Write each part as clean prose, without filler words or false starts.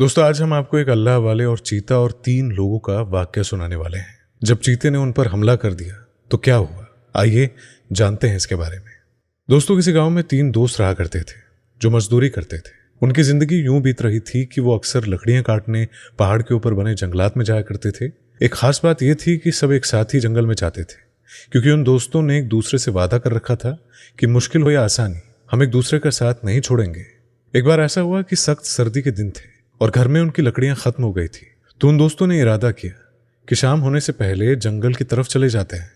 दोस्तों आज हम आपको एक अल्लाह वाले और चीता और 3 लोगों का वाक्य सुनाने वाले हैं। जब चीते ने उन पर हमला कर दिया तो क्या हुआ, आइए जानते हैं इसके बारे में। दोस्तों किसी गांव में 3 दोस्त रहा करते थे जो मजदूरी करते थे। उनकी जिंदगी यूं बीत रही थी कि वो अक्सर लकड़ियां काटने पहाड़ के ऊपर बने जंगलात में जाया करते थे। एक खास बात यह थी कि सब एक साथ ही जंगल में जाते थे, क्योंकि उन दोस्तों ने एक दूसरे से वादा कर रखा था कि मुश्किल हो या आसानी हम एक दूसरे का साथ नहीं छोड़ेंगे। एक बार ऐसा हुआ कि सख्त सर्दी के दिन थे और घर में उनकी लकड़ियां खत्म हो गई थी, तो उन दोस्तों ने इरादा किया कि शाम होने से पहले जंगल की तरफ चले जाते हैं।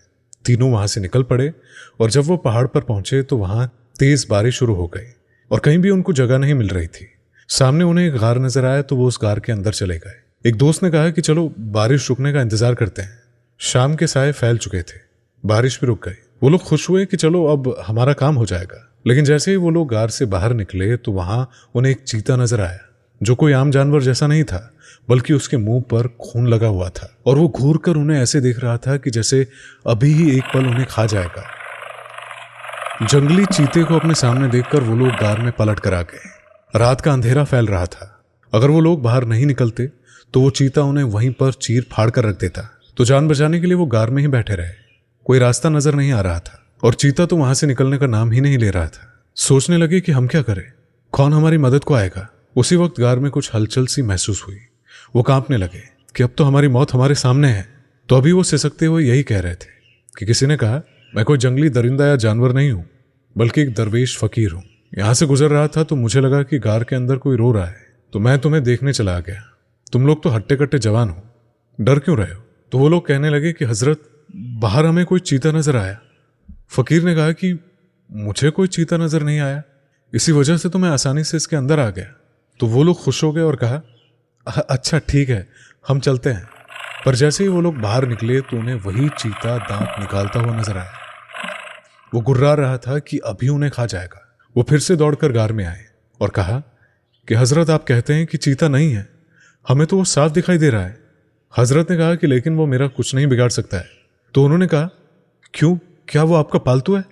तीनों वहां से निकल पड़े और जब वो पहाड़ पर पहुंचे तो वहां तेज बारिश शुरू हो गई और कहीं भी उनको जगह नहीं मिल रही थी। सामने उन्हें एक गार नजर आया तो वो उस गार के अंदर चले गए। एक दोस्त ने कहा कि चलो बारिश रुकने का इंतजार करते हैं। शाम के साए फैल चुके थे, बारिश भी रुक गई। वो लोग खुश हुए कि चलो अब हमारा काम हो जाएगा। लेकिन जैसे ही वो लोग गार से बाहर निकले तो वहां उन्हें एक चीता नजर आया, जो कोई आम जानवर जैसा नहीं था, बल्कि उसके मुंह पर खून लगा हुआ था और वो घूर कर उन्हें ऐसे देख रहा था कि जैसे अभी ही एक पल उन्हें खा जाएगा। जंगली चीते को अपने सामने देखकर वो लोग गार में पलट कर आ गए। रात का अंधेरा फैल रहा था। अगर वो लोग बाहर नहीं निकलते तो वो चीता उन्हें वहीं पर चीर फाड़ कर रख देता। तो जान बचाने के लिए वो गार में ही बैठे रहे। कोई रास्ता नजर नहीं आ रहा था और चीता तो वहां से निकलने का नाम ही नहीं ले रहा था। सोचने लगे कि हम क्या करें, कौन हमारी मदद को आएगा। उसी वक्त गार में कुछ हलचल सी महसूस हुई। वो कांपने लगे कि अब तो हमारी मौत हमारे सामने है। तो अभी वो सिसकते हुए यही कह रहे थे कि किसी ने कहा, मैं कोई जंगली दरिंदा या जानवर नहीं हूं, बल्कि एक दरवेश फकीर हूं। यहां से गुजर रहा था तो मुझे लगा कि गार के अंदर कोई रो रहा है, तो मैं तुम्हें देखने चला आ गया। तुम लोग तो हट्टे कट्टे जवान हो, डर क्यों रहे हो। तो वो लोग कहने लगे कि हजरत, बाहर हमें कोई चीता नजर आया। फकीर ने कहा कि मुझे कोई चीता नजर नहीं आया, इसी वजह से तो मैं आसानी से इसके अंदर आ गया। तो वो लोग खुश हो गए और कहा, अच्छा ठीक है, हम चलते हैं। पर जैसे ही वो लोग बाहर निकले तो उन्हें वही चीता दांत निकालता हुआ नजर आया। वो गुर्रा रहा था कि अभी उन्हें खा जाएगा। वो फिर से दौड़कर गार में आए और कहा कि हजरत, आप कहते हैं कि चीता नहीं है, हमें तो वो साफ दिखाई दे रहा है। हजरत ने कहा कि लेकिन वो मेरा कुछ नहीं बिगाड़ सकता है। तो उन्होंने कहा, क्यों, क्या वो आपका पालतू है।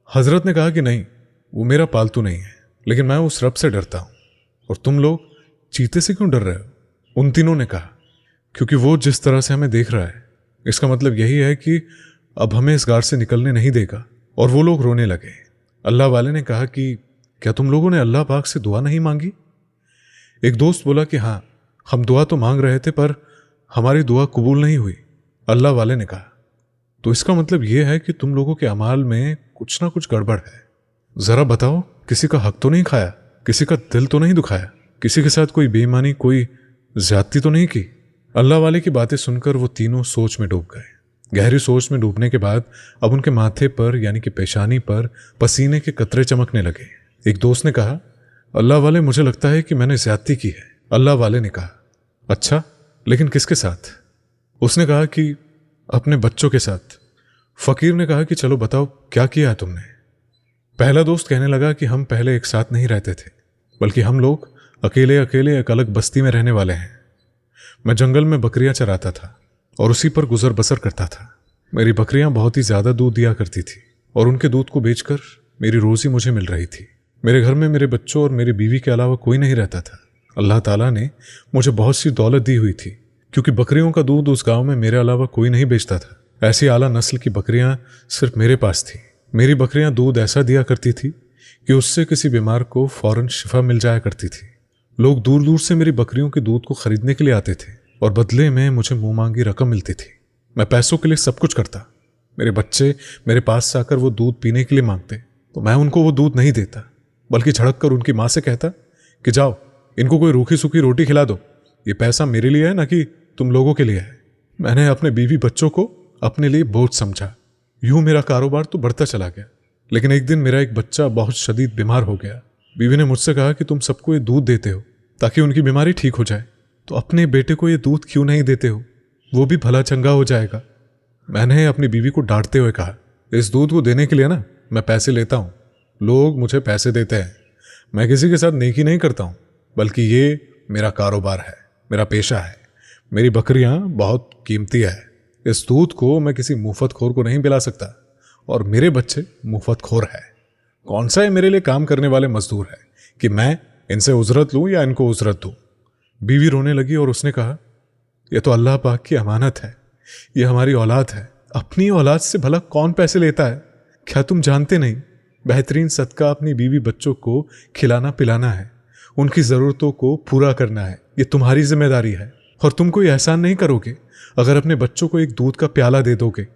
हजरत ने कहा कि नहीं, वो मेरा पालतू नहीं है, लेकिन मैं उस रब से डरता हूं। और तुम लोग चीते से क्यों डर रहे हो। उन तीनों ने कहा, क्योंकि वो जिस तरह से हमें देख रहा है, इसका मतलब यही है कि अब हमें इस गार से निकलने नहीं देगा। और वो लोग रोने लगे। अल्लाह वाले ने कहा कि क्या तुम लोगों ने अल्लाह पाक से दुआ नहीं मांगी। एक दोस्त बोला कि हाँ, हम दुआ तो मांग रहे थे पर हमारी दुआ कबूल नहीं हुई। अल्लाह वाले ने कहा, तो इसका मतलब यह है कि तुम लोगों के अमाल में कुछ ना कुछ गड़बड़ है। जरा बताओ, किसी का हक तो नहीं खाया, किसी का दिल तो नहीं दुखाया, किसी के साथ कोई बेईमानी, कोई ज्यादती तो नहीं की। अल्लाह वाले की बातें सुनकर वो तीनों सोच में डूब गए। गहरी सोच में डूबने के बाद अब उनके माथे पर यानी कि पेशानी पर पसीने के कतरे चमकने लगे। एक दोस्त ने कहा, अल्लाह वाले, मुझे लगता है कि मैंने ज्यादती की है। अल्लाह वाले ने कहा, अच्छा, लेकिन किसके साथ। उसने कहा कि अपने बच्चों के साथ। फकीर ने कहा कि चलो बताओ, क्या किया है तुमने। पहला दोस्त कहने लगा कि हम पहले एक साथ नहीं रहते थे, बल्कि हम लोग अकेले अकेले एक अलग बस्ती में रहने वाले हैं। मैं जंगल में बकरियां चराता था और उसी पर गुजर बसर करता था। मेरी बकरियां बहुत ही ज्यादा दूध दिया करती थी और उनके दूध को बेचकर मेरी रोजी मुझे मिल रही थी। मेरे घर में मेरे बच्चों और मेरी बीवी के अलावा कोई नहीं रहता था। अल्लाह ताला ने मुझे बहुत सी दौलत दी हुई थी, क्योंकि बकरियों का दूध उस गांव में मेरे अलावा कोई नहीं बेचता था। ऐसी आला नस्ल की बकरियां सिर्फ मेरे पास थी। मेरी बकरियां दूध ऐसा दिया करती थी कि उससे किसी बीमार को फौरन शिफा मिल जाया करती थी। लोग दूर दूर से मेरी बकरियों के दूध को खरीदने के लिए आते थे और बदले में मुझे मुंह मांगी रकम मिलती थी। मैं पैसों के लिए सब कुछ करता। मेरे बच्चे मेरे पास से आकर वो दूध पीने के लिए मांगते तो मैं उनको वो दूध नहीं देता, बल्कि झड़क कर उनकी माँ से कहता कि जाओ, इनको कोई रूखी सूखी रोटी खिला दो, ये पैसा मेरे लिए है ना कि तुम लोगों के लिए है। मैंने अपने बीवी बच्चों को अपने लिए बोझ समझा। यूं मेरा कारोबार तो बढ़ता चला गया। लेकिन एक दिन मेरा एक बच्चा बहुत शदीद बीमार हो गया। बीवी ने मुझसे कहा कि तुम सबको ये दूध देते हो ताकि उनकी बीमारी ठीक हो जाए, तो अपने बेटे को ये दूध क्यों नहीं देते हो, वो भी भला चंगा हो जाएगा। मैंने अपनी बीवी को डांटते हुए कहा, इस दूध को देने के लिए ना मैं पैसे लेता हूँ, लोग मुझे पैसे देते हैं। मैं किसी के साथ नेकी नहीं करता हूँ, बल्कि ये मेरा कारोबार है, मेरा पेशा है। मेरी बकरियां बहुत कीमती है। इस दूध को मैं किसी मुफ्तखोर को नहीं पिला सकता और मेरे बच्चे मुफ्तखोर है। कौन सा है मेरे लिए काम करने वाले मजदूर है कि मैं इनसे उजरत लूं या इनको उजरत दूं। बीवी रोने लगी और उसने कहा, यह तो अल्लाह पाक की अमानत है, यह हमारी औलाद है, अपनी औलाद से भला कौन पैसे लेता है? क्या तुम जानते नहीं, बेहतरीन सदका अपनी बीवी बच्चों को खिलाना पिलाना है, उनकी ज़रूरतों को पूरा करना है। ये तुम्हारी जिम्मेदारी है और तुम कोई एहसान नहीं करोगे अगर अपने बच्चों को एक दूध का प्याला दे दोगे।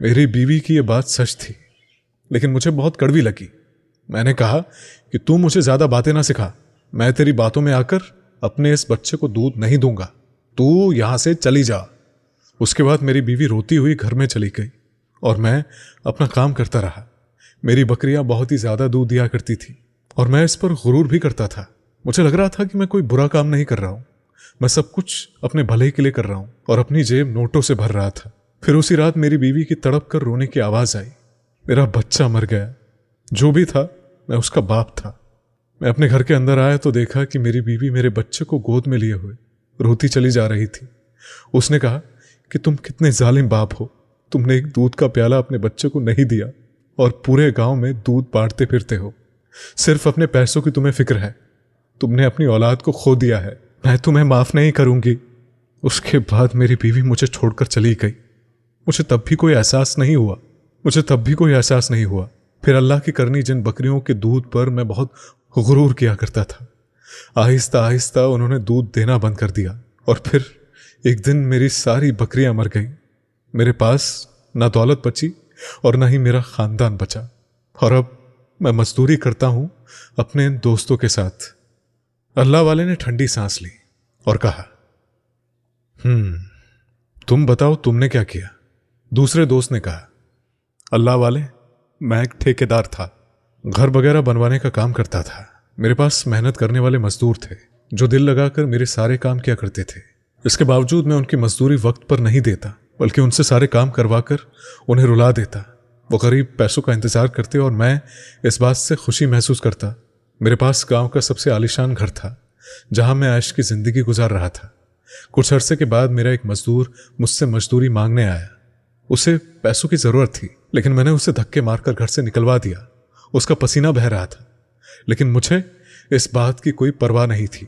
मेरी बीवी की यह बात सच थी, लेकिन मुझे बहुत कड़वी लगी। मैंने कहा कि तू मुझे ज़्यादा बातें ना सिखा, मैं तेरी बातों में आकर अपने इस बच्चे को दूध नहीं दूंगा, तू यहां से चली जा। उसके बाद मेरी बीवी रोती हुई घर में चली गई और मैं अपना काम करता रहा। मेरी बकरियां बहुत ही ज़्यादा दूध दिया करती थी और मैं इस पर गुरूर भी करता था। मुझे लग रहा था कि मैं कोई बुरा काम नहीं कर रहा हूँ, मैं सब कुछ अपने भले के लिए कर रहा हूँ और अपनी जेब नोटों से भर रहा था। फिर उसी रात मेरी बीवी की तड़प कर रोने की आवाज़ आई। मेरा बच्चा मर गया। जो भी था, मैं उसका बाप था। मैं अपने घर के अंदर आया तो देखा कि मेरी बीवी मेरे बच्चे को गोद में लिए हुए रोती चली जा रही थी। उसने कहा कि तुम कितने जालिम बाप हो, तुमने एक दूध का प्याला अपने बच्चे को नहीं दिया और पूरे गांव में दूध बांटते फिरते हो। सिर्फ अपने पैसों की तुम्हें फिक्र है, तुमने अपनी औलाद को खो दिया है, मैं तुम्हें माफ नहीं करूंगी। उसके बाद मेरी बीवी मुझे छोड़कर चली गई। मुझे तब भी कोई एहसास नहीं हुआ। फिर अल्लाह की करनी जिन बकरियों के दूध पर मैं बहुत गुरूर किया करता था, आहिस्ता आहिस्ता उन्होंने दूध देना बंद कर दिया और फिर एक दिन मेरी सारी बकरियां मर गईं। मेरे पास ना दौलत बची और ना ही मेरा खानदान बचा और अब मैं मजदूरी करता हूं अपने दोस्तों के साथ। अल्लाह वाले ने ठंडी सांस ली और कहा, तुम बताओ तुमने क्या किया? दूसरे दोस्त ने कहा, अल्लाह वाले, मैं एक ठेकेदार था, घर वगैरह बनवाने का काम करता था। मेरे पास मेहनत करने वाले मजदूर थे जो दिल लगाकर मेरे सारे काम किया करते थे। इसके बावजूद मैं उनकी मजदूरी वक्त पर नहीं देता, बल्कि उनसे सारे काम करवाकर उन्हें रुला देता। वो गरीब पैसों का इंतजार करते और मैं इस बात से खुशी महसूस करता। मेरे पास गांव का सबसे आलीशान घर था जहां मैं ऐश की जिंदगी गुजार रहा था। कुछ अरसे के बाद मेरा एक मजदूर मुझसे मजदूरी मांगने आया। उसे पैसों की जरूरत थी, लेकिन मैंने उसे धक्के मारकर घर से निकलवा दिया। उसका पसीना बह रहा था, लेकिन मुझे इस बात की कोई परवाह नहीं थी।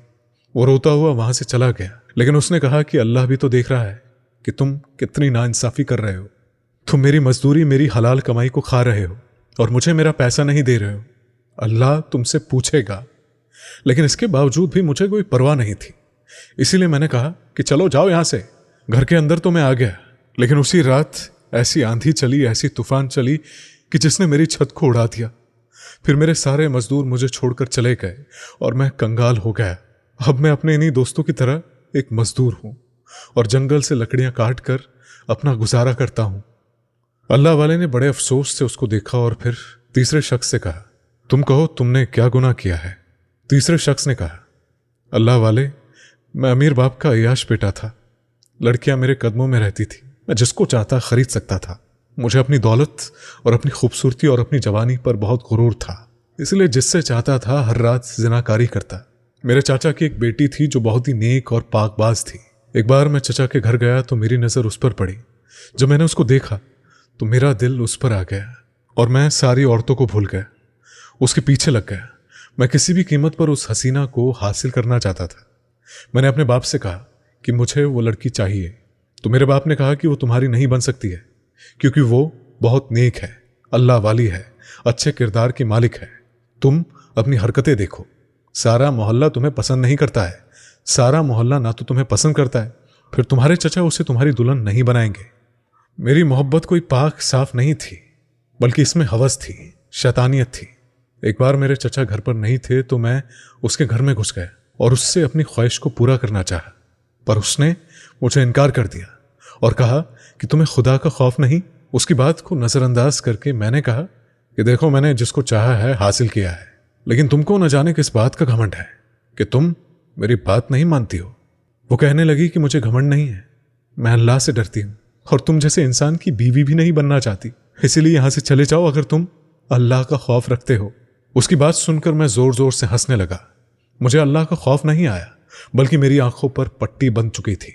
वो रोता हुआ वहां से चला गया, लेकिन उसने कहा कि अल्लाह भी तो देख रहा है कि तुम कितनी नाइंसाफी कर रहे हो। तुम मेरी मजदूरी, मेरी हलाल कमाई को खा रहे हो और मुझे मेरा पैसा नहीं दे रहे हो। अल्लाह तुमसे पूछेगा। लेकिन इसके बावजूद भी मुझे कोई परवाह नहीं थी। इसीलिए मैंने कहा कि चलो जाओ यहां से। घर के अंदर तो मैं आ गया, लेकिन उसी रात ऐसी आंधी चली, ऐसी तूफान चली कि जिसने मेरी छत को उड़ा दिया। फिर मेरे सारे मजदूर मुझे छोड़कर चले गए और मैं कंगाल हो गया। अब मैं अपने इन्हीं दोस्तों की तरह एक मजदूर हूं और जंगल से लकड़ियां काट कर अपना गुजारा करता हूं। अल्लाह वाले ने बड़े अफसोस से उसको देखा और फिर तीसरे शख्स से कहा, तुम कहो तुमने क्या गुनाह किया है? तीसरे शख्स ने कहा, अल्लाह वाले, मैं अमीर बाप का अय्याश बेटा था। लड़कियां मेरे कदमों में रहती थी, मैं जिसको चाहता खरीद सकता था। मुझे अपनी दौलत और अपनी खूबसूरती और अपनी जवानी पर बहुत गुरूर था, इसलिए जिससे चाहता था हर रात जिनाकारी करता। मेरे चाचा की एक बेटी थी जो बहुत ही नेक और पाकबाज थी। एक बार मैं चाचा के घर गया तो मेरी नज़र उस पर पड़ी। जब मैंने उसको देखा तो मेरा दिल उस पर आ गया और मैं सारी औरतों को भूल गया, उसके पीछे लग गया। मैं किसी भी कीमत पर उस हसीना को हासिल करना चाहता था। मैंने अपने बाप से कहा कि मुझे वो लड़की चाहिए, तो मेरे बाप ने कहा कि वो तुम्हारी नहीं बन सकती है, क्योंकि वो बहुत नेक है, अल्लाह वाली है, अच्छे किरदार की मालिक है। तुम अपनी हरकतें देखो, सारा मोहल्ला तुम्हें पसंद नहीं करता है। सारा मोहल्ला ना तो तुम्हें पसंद करता है, फिर तुम्हारे चचा उसे तुम्हारी दुल्हन नहीं बनाएंगे। मेरी मोहब्बत कोई पाक साफ नहीं थी, बल्कि इसमें हवस थी, शैतानियत थी। एक बार मेरे चचा घर पर नहीं थे तो मैं उसके घर में घुस गया और उससे अपनी ख्वाहिश को पूरा करना चाहा, पर उसने मुझे इनकार कर दिया और कहा कि तुम्हें खुदा का खौफ नहीं। उसकी बात को नज़रअंदाज करके मैंने कहा कि देखो, मैंने जिसको चाहा है हासिल किया है, लेकिन तुमको न जाने किस बात का घमंड है कि तुम मेरी बात नहीं मानती हो। वो कहने लगी कि मुझे घमंड नहीं है, मैं अल्लाह से डरती हूँ और तुम जैसे इंसान की बीवी भी नहीं बनना चाहती, इसीलिए यहां से चले जाओ अगर तुम अल्लाह का खौफ रखते हो। उसकी बात सुनकर मैं जोर जोर से हंसने लगा। मुझे अल्लाह का खौफ नहीं आया, बल्कि मेरी आंखों पर पट्टी बंध चुकी थी,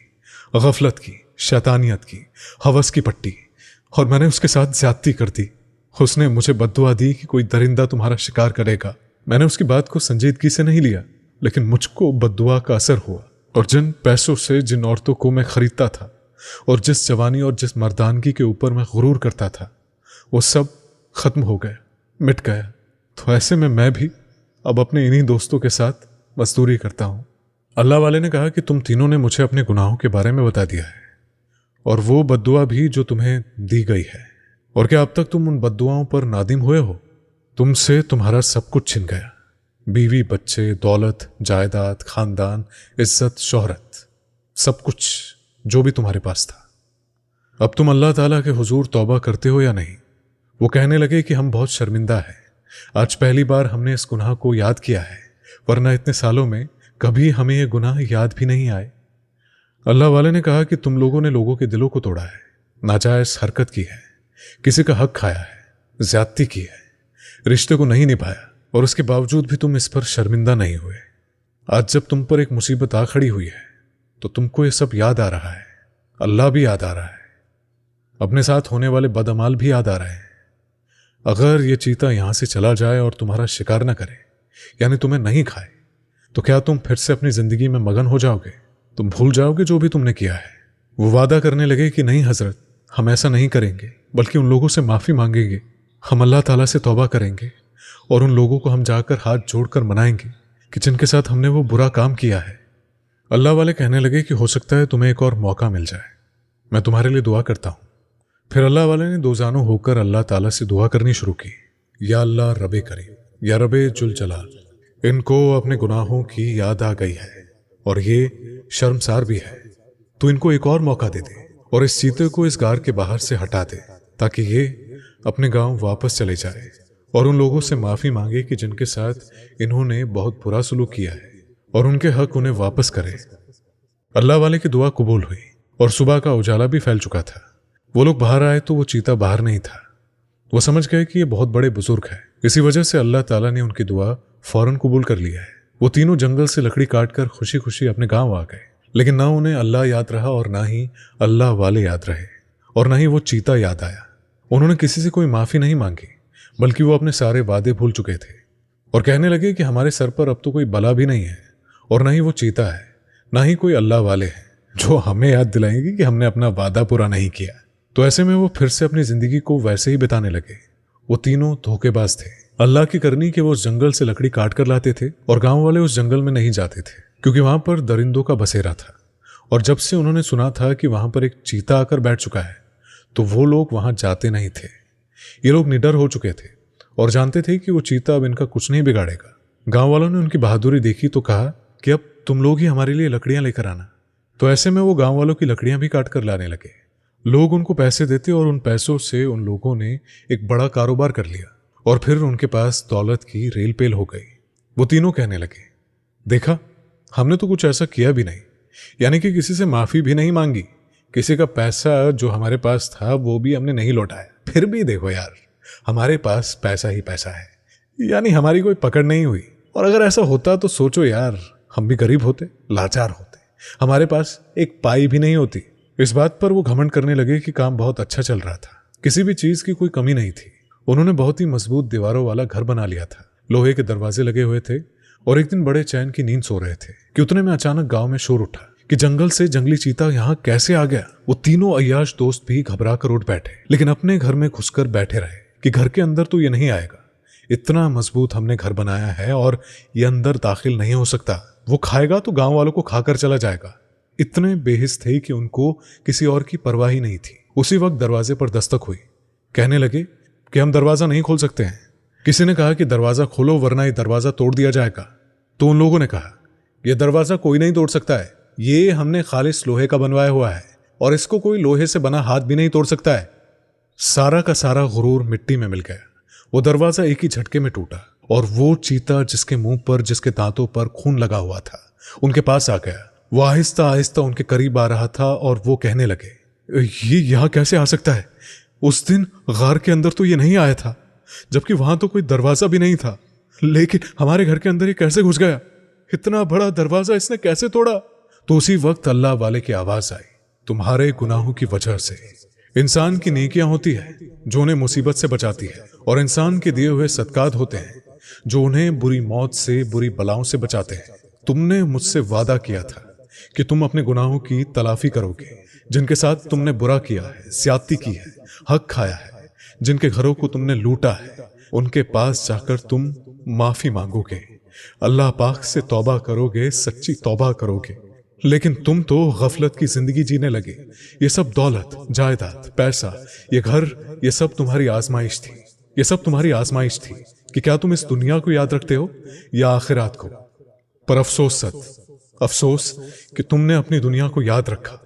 गफलत की, शैतानियत की, हवस की पट्टी, और मैंने उसके साथ ज्यादती कर दी। उसने मुझे बद्दुआ दी कि कोई दरिंदा तुम्हारा शिकार करेगा। मैंने उसकी बात को संजीदगी से नहीं लिया, लेकिन मुझको बद्दुआ का असर हुआ और जिन पैसों से जिन औरतों को मैं खरीदता था और जिस जवानी और जिस मर्दानगी के ऊपर मैं गुरूर करता था, वो सब खत्म हो गया, मिट गया। तो ऐसे में मैं भी अब अपने इन्हीं दोस्तों के साथ मजदूरी करता हूँ। अल्लाह वाले ने कहा कि तुम तीनों ने मुझे अपने गुनाहों के बारे में बता दिया है और वो बद्दुआ भी जो तुम्हें दी गई है। और क्या अब तक तुम उन बद्दुआओं पर नादिम हुए हो? तुमसे तुम्हारा सब कुछ छिन गया, बीवी, बच्चे, दौलत, जायदाद, खानदान, इज्जत, शोहरत, सब कुछ जो भी तुम्हारे पास था। अब तुम अल्लाह ताला के हुजूर तौबा करते हो या नहीं? वो कहने लगे कि हम बहुत शर्मिंदा हैं, आज पहली बार हमने इस गुनाह को याद किया है, वरना इतने सालों में कभी हमें ये गुनाह याद भी नहीं आए। अल्लाह वाले ने कहा कि तुम लोगों ने लोगों के दिलों को तोड़ा है, नाजायज हरकत की है, किसी का हक खाया है, ज्यादती की है, रिश्ते को नहीं निभाया, और उसके बावजूद भी तुम इस पर शर्मिंदा नहीं हुए। आज जब तुम पर एक मुसीबत आ खड़ी हुई है तो तुमको ये सब याद आ रहा है, अल्लाह भी याद आ रहा है, अपने साथ होने वाले बदअमाल भी याद आ रहे हैं। अगर ये चीता यहां से चला जाए और तुम्हारा शिकार न करे, यानी तुम्हें नहीं खाए, तो क्या तुम फिर से अपनी जिंदगी में मगन हो जाओगे? तुम भूल जाओगे जो भी तुमने किया है? वो वादा करने लगे कि नहीं हजरत, हम ऐसा नहीं करेंगे, बल्कि उन लोगों से माफी मांगेंगे, हम अल्लाह ताला से तौबा करेंगे और उन लोगों को हम जाकर हाथ जोड़कर मनाएंगे कि जिनके साथ हमने वो बुरा काम किया है। अल्लाह वाले कहने लगे कि हो सकता है तुम्हें एक और मौका मिल जाए, मैं तुम्हारे लिए दुआ करता हूँ। फिर अल्लाह वाले ने दो जानों होकर अल्लाह ताला से दुआ करनी शुरू की, या अल्लाह रबे करीम, या रबे जुल जलाल, इनको अपने गुनाहों की याद आ गई है और ये शर्मसार भी है, तो इनको एक और मौका दे दे और इस चीते को इस गार के बाहर से हटा दे, ताकि ये अपने गांव वापस चले जाए और उन लोगों से माफी मांगे कि जिनके साथ इन्होंने बहुत बुरा सलूक किया है, और उनके हक उन्हें वापस करे। अल्लाह वाले की दुआ कबूल हुई और सुबह का उजाला भी फैल चुका था। वो लोग बाहर आए तो वो चीता बाहर नहीं था। वो समझ गए कि ये बहुत बड़े बुजुर्ग है, इसी वजह से अल्लाह ताला ने उनकी दुआ फौरन कबूल कर लिया है। वो तीनों जंगल से लकड़ी काटकर खुशी खुशी अपने गांव आ गए, लेकिन ना उन्हें अल्लाह याद रहा और ना ही अल्लाह वाले याद रहे और ना ही वो चीता याद आया। उन्होंने किसी से कोई माफी नहीं मांगी, बल्कि वो अपने सारे वादे भूल चुके थे और कहने लगे कि हमारे सर पर अब तो कोई बला भी नहीं है और ना ही वो चीता है, ना ही कोई अल्लाह वाले हैं जो हमें याद दिलाएंगे कि हमने अपना वादा पूरा नहीं किया। तो ऐसे में वो फिर से अपनी जिंदगी को वैसे ही बिताने लगे। वो तीनों धोखेबाज थे। अल्लाह की करनी कि वो उस जंगल से लकड़ी काट कर लाते थे और गांव वाले उस जंगल में नहीं जाते थे, क्योंकि वहां पर दरिंदों का बसेरा था, और जब से उन्होंने सुना था कि वहां पर एक चीता आकर बैठ चुका है तो वो लोग वहां जाते नहीं थे। ये लोग निडर हो चुके थे और जानते थे कि वो चीता अब इनका कुछ नहीं बिगाड़ेगा। गांव वालों ने उनकी बहादुरी देखी तो कहा कि अब तुम लोग ही हमारे लिए लकड़ियां लेकर आना। तो ऐसे में वो गांव वालों की लकड़ियां भी काट कर लाने लगे। लोग उनको पैसे देते और उन पैसों से उन लोगों ने एक बड़ा कारोबार कर लिया और फिर उनके पास दौलत की रेल पेल हो गई। वो तीनों कहने लगे, देखा, हमने तो कुछ ऐसा किया भी नहीं, यानी कि किसी से माफी भी नहीं मांगी, किसी का पैसा जो हमारे पास था वो भी हमने नहीं लौटाया, फिर भी देखो यार, हमारे पास पैसा ही पैसा है, यानी हमारी कोई पकड़ नहीं हुई। और अगर ऐसा होता तो सोचो यार, हम भी गरीब होते, लाचार होते, हमारे पास एक पाई भी नहीं होती। इस बात पर वो घमंड करने लगे कि काम बहुत अच्छा चल रहा था, किसी भी चीज की कोई कमी नहीं थी। उन्होंने बहुत ही मजबूत दीवारों वाला घर बना लिया था, लोहे के दरवाजे लगे हुए थे, और एक दिन बड़े चैन की नींद सो रहे थे कि उतने में अचानक गांव में शोर उठा कि जंगल से जंगली चीता यहाँ कैसे आ गया। वो तीनों अय्याश दोस्त भी घबरा कर उठ बैठे, लेकिन अपने घर में घुसकर बैठे रहे कि घर के अंदर तो ये नहीं आएगा, इतना मजबूत हमने घर बनाया है और ये अंदर दाखिल नहीं हो सकता, वो खाएगा तो गांव वालों को खाकर चला जाएगा। इतने बेहिस थे कि उनको किसी और की परवाह ही नहीं थी। उसी वक्त दरवाजे पर दस्तक हुई। कहने लगे कि हम दरवाजा नहीं खोल सकते हैं। किसी ने कहा कि दरवाजा खोलो वरना ये दरवाजा तोड़ दिया जाएगा। तो उन लोगों ने कहा, यह दरवाजा कोई नहीं तोड़ सकता है, ये हमने खालिस लोहे का बनवाया हुआ है और इसको कोई लोहे से बना हाथ भी नहीं तोड़ सकता है। सारा का सारा गुरूर मिट्टी में मिल गया। वो दरवाजा एक ही झटके में टूटा और वो चीता जिसके मुंह पर, जिसके दांतों पर खून लगा हुआ था, उनके पास आ गया। वो आहिस्ता आहिस्ता उनके करीब आ रहा था और वो कहने लगे, ये यहां कैसे आ सकता है? उस दिन गार के अंदर तो ये नहीं आया था, जबकि वहां तो कोई दरवाजा भी नहीं था, लेकिन हमारे घर के अंदर ये कैसे घुस गया? इतना बड़ा दरवाजा इसने कैसे तोड़ा? तो उसी वक्त अल्लाह वाले की आवाज आई, तुम्हारे गुनाहों की वजह से इंसान की नेकियां होती है जो उन्हें मुसीबत से बचाती है, और इंसान के दिए हुए सदकात होते हैं जो उन्हें बुरी मौत से, बुरी बलाओं से बचाते हैं। तुमने मुझसे वादा किया था कि तुम अपने गुनाहों की तलाफी करोगे। जिनके साथ तुमने बुरा किया है, ज्यादती की है, हक खाया है, जिनके घरों को तुमने लूटा है, उनके पास जाकर तुम माफी मांगोगे, अल्लाह पाक से तौबा करोगे, सच्ची तौबा करोगे। लेकिन तुम तो गफलत की जिंदगी जीने लगे। ये सब दौलत, जायदाद, पैसा, ये घर, ये सब तुम्हारी आजमाइश थी। ये सब तुम्हारी आजमाइश थी कि क्या तुम इस दुनिया को याद रखते हो या आखिरात को। पर अफसोस अफसोस कि तुमने अपनी दुनिया को याद रखा।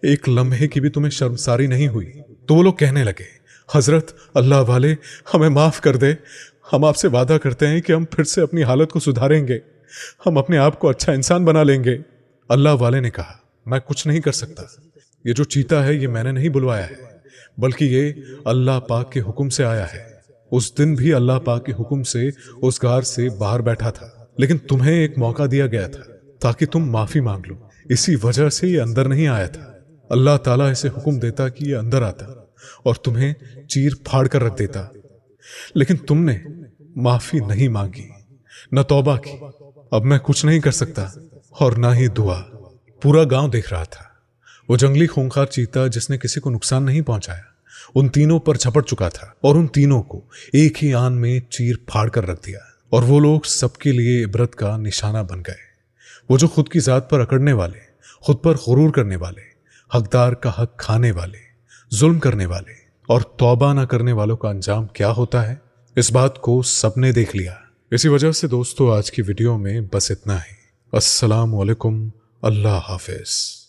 एक लम्हे की भी तुम्हें शर्मसारी नहीं हुई। तो वो लोग कहने लगे, हजरत, अल्लाह वाले, हमें माफ कर दे। हम आपसे वादा करते हैं कि हम फिर से अपनी हालत को सुधारेंगे, हम अपने आप को अच्छा इंसान बना लेंगे। अल्लाह वाले ने कहा, मैं कुछ नहीं कर सकता। ये जो चीता है ये मैंने नहीं बुलवाया है, बल्कि ये अल्लाह पाक के हुक्म से आया है। उस दिन भी अल्लाह पाक के हुक्म से उस गार से बाहर बैठा था, लेकिन तुम्हें एक मौका दिया गया था ताकि तुम माफी मांग लो। इसी वजह से ये अंदर नहीं आया था। अल्लाह ताला इसे हुक्म देता कि ये अंदर आता और तुम्हें चीर फाड़ कर रख देता, लेकिन तुमने माफी नहीं मांगी, न तौबा की। अब मैं कुछ नहीं कर सकता और ना ही दुआ। पूरा गांव देख रहा था। वो जंगली खूंखार चीता जिसने किसी को नुकसान नहीं पहुंचाया, उन तीनों पर झपट चुका था और उन तीनों को एक ही आन में चीर फाड़ कर रख दिया। और वो लोग सबके लिए इबरत का निशाना बन गए। वो जो खुद की जात पर अकड़ने वाले, खुद पर गुरूर करने वाले, हकदार का हक खाने वाले, जुल्म करने वाले और तौबा ना करने वालों का अंजाम क्या होता है, इस बात को सबने देख लिया। इसी वजह से दोस्तों, आज की वीडियो में बस इतना ही। अस्सलाम वालेकुम, अल्लाह हाफिज।